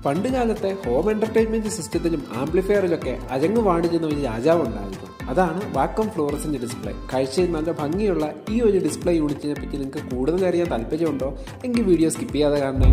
പണ്ട് കാലത്തെ home entertainment സിസ്റ്റത്തിലും ആംപ്ലിഫയറിലൊക്കെ അരങ്ങ് വാണിരുന്ന ഒരു രാജാവ് ഉണ്ടായിരുന്നു. അതാണ് വാക്വം ഫ്ലോറസെന്റ് ഡിസ്പ്ലേ. കാഴ്ചയിൽ നല്ല ഭംഗിയുള്ള ഈ ഒരു ഡിസ്പ്ലേ യൂണിറ്റിനെ പറ്റി നിങ്ങൾക്ക് കൂടുതൽ അറിയാൻ താല്പര്യമുണ്ടോ എങ്കിൽ വീഡിയോ സ്കിപ്പ് ചെയ്യാതെ കാണണേ.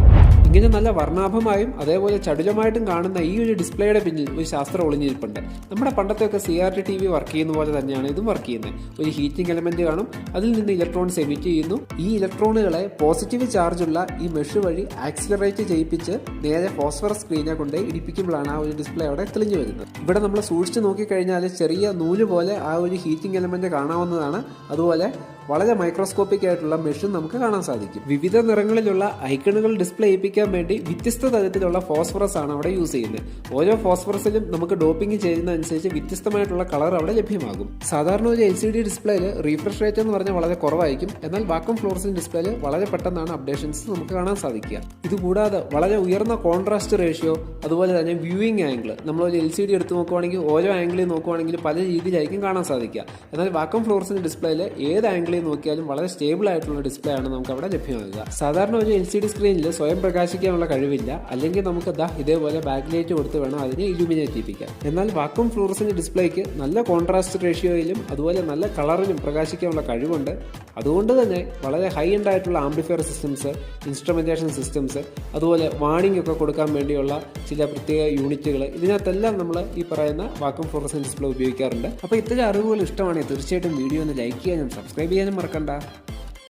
ഇങ്ങനെ നല്ല വർണ്ണാഭമായും അതേപോലെ ചടുലമായിട്ടും കാണുന്ന ഈ ഒരു ഡിസ്പ്ലേയുടെ പിന്നിൽ ഒരു ശാസ്ത്രം ഒളിഞ്ഞിരിപ്പുണ്ട്. നമ്മുടെ പണ്ടത്തെയൊക്കെ CRT TV വർക്ക് ചെയ്യുന്ന പോലെ തന്നെയാണ് ഇതും വർക്ക് ചെയ്യുന്നത്. ഒരു ഹീറ്റിംഗ് എലമെന്റ് കാണും, അതിൽ നിന്ന് ഇലക്ട്രോൺസ് എമിറ്റ് ചെയ്യുന്നു. ഈ ഇലക്ട്രോണുകളെ പോസിറ്റീവ് ചാർജുള്ള ഈ മെഷ് വഴി ആക്സിലറേറ്റ് ചെയ്യിപ്പിച്ച് നേരെ ഫോസ്ഫറസ് സ്ക്രീനെ കൊണ്ട് ഇടിപ്പിക്കുമ്പോഴാണ് ആ ഒരു ഡിസ്പ്ലേ അവിടെ തെളിഞ്ഞു വരുന്നത്. ഇവിടെ നമ്മൾ സൂക്ഷിച്ച് നോക്കിക്കഴിഞ്ഞാൽ ചെറിയ നൂല് പോലെ ആ ഒരു ഹീറ്റിംഗ് എലമെന്റ് കാണാവുന്നതാണ്. അതുപോലെ വളരെ മൈക്രോസ്കോപ്പിക് ആയിട്ടുള്ള മെഷും നമുക്ക് കാണാൻ സാധിക്കും. വിവിധ നിറങ്ങളിലുള്ള ഐക്കണുകൾ ഡിസ്പ്ലേ ചെയ്യിപ്പിക്കാൻ വേണ്ടി വ്യത്യസ്ത തരത്തിലുള്ള ഫോസ്ഫറസ് ആണ് അവിടെ യൂസ് ചെയ്യുന്നത്. ഓരോ ഫോസ്ഫറസിലും നമുക്ക് ഡോപ്പിംഗ് ചെയ്യുന്നതനുസരിച്ച് വ്യത്യസ്തമായിട്ടുള്ള കളർ അവിടെ ലഭ്യമാകും. സാധാരണ ഒരു LCD ഡിസ്പ്ലേയിൽ റീഫ്രഷ് റേറ്റ് എന്ന് പറഞ്ഞാൽ വളരെ കുറവായിരിക്കും. എന്നാൽ വാക്വം ഫ്ലോറസെന്റ് ഡിസ്പ്ലേയിൽ വളരെ പെട്ടെന്നാണ് അപ്ഡേഷൻസ് നമുക്ക് കാണാൻ സാധിക്കുക. ഇതുകൂടാതെ വളരെ ഉയർന്ന കോൺട്രാസ്റ്റ് റേഷ്യോ, അതുപോലെ തന്നെ വ്യൂയിങ് ആംഗിൾ. നമ്മൾ ഒരു LCD എടുത്ത് നോക്കുവാണെങ്കിൽ ഓരോ ആംഗിളിൽ നോക്കുവാണെങ്കിൽ പല രീതിയിലായിരിക്കും കാണാൻ സാധിക്കുക. എന്നാൽ വാക്വം ഫ്ലോറസെന്റ് ഡിസ്പ്ലേയിൽ ഏത് ആംഗിളിൽ നോക്കിയാലും വളരെ സ്റ്റേബിൾ ആയിട്ടുള്ള ഡിസ്പ്ലേ ആണ് നമുക്ക് അവിടെ ലഭ്യമാകുക. സാധാരണ ഒരു LCD സ്ക്രീനിൽ സ്വയം പ്രകാശിക്കാനുള്ള കഴിവില്ല, അല്ലെങ്കിൽ നമുക്ക് ഇതേപോലെ ബാക്ക് ലൈറ്റ് കൊടുത്ത് വേണം അതിനെ ഇലുമിനേറ്റ് ചെയ്യിപ്പിക്കാൻ. എന്നാൽ വാക്വം ഫ്ലൂറസെന്റ് ഡിസ്പ്ലേക്ക് നല്ല കോൺട്രാസ്റ്റ് റേഷ്യോയിലും അതുപോലെ നല്ല കളറിലും പ്രകാശിക്കാനുള്ള കഴിവുണ്ട്. അതുകൊണ്ട് തന്നെ വളരെ ഹൈ എൻഡ് ആയിട്ടുള്ള ആംപ്ലിഫയർ സിസ്റ്റംസ്, ഇൻസ്ട്രുമെന്റേഷൻ സിസ്റ്റംസ്, അതുപോലെ വാണിംഗ് ഒക്കെ കൊടുക്കാൻ വേണ്ടിയുള്ള ചില പ്രത്യേക യൂണിറ്റുകൾ, ഇതിനകത്തെല്ലാം നമ്മൾ ഈ പറയുന്ന വാക്വം ഫ്ലൂറസെന്റ് ഡിസ്പ്ലേ ഉപയോഗിക്കാറുണ്ട്. അപ്പോൾ ഇത്തരം അറിവുകൾ ഇഷ്ടമാണെങ്കിൽ തീർച്ചയായിട്ടും വീഡിയോ ഒന്ന് ലൈക്ക് ചെയ്യാനും സബ്സ്ക്രൈബ് ചെയ്യാനും മറക്കണ്ട.